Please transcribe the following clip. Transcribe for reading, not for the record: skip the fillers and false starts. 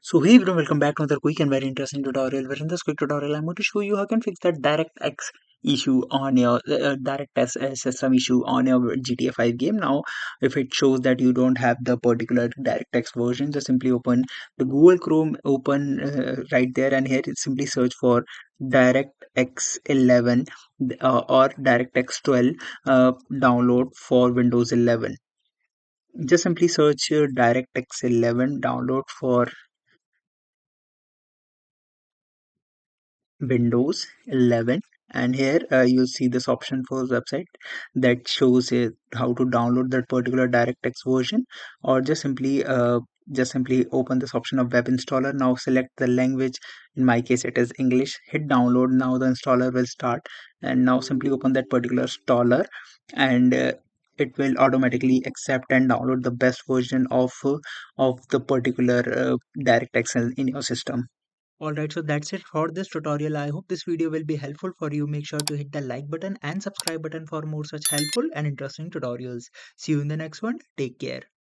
So hey everyone, welcome back to another quick and very interesting tutorial. Where in this quick tutorial, I'm going to show you how you can fix that DirectX issue on your DirectX system issue on your GTA 5 game. Now, if it shows that you don't have the particular DirectX version, just simply open the Google Chrome, open right there, and here simply search for DirectX 11 or DirectX 12 download for Windows 11. Just simply search DirectX 11 download for Windows 11, and here you see this option for website that shows how to download that particular DirectX version, or just simply open this option of web installer. Now select the language. In my case it is English. Hit download. Now the installer will start, and now simply open that particular installer, and it will automatically accept and download the best version of the particular DirectX in your system. Alright, so that's it for this tutorial. I hope this video will be helpful for you. Make sure to hit the like button and subscribe button for more such helpful and interesting tutorials. See you in the next one. Take care.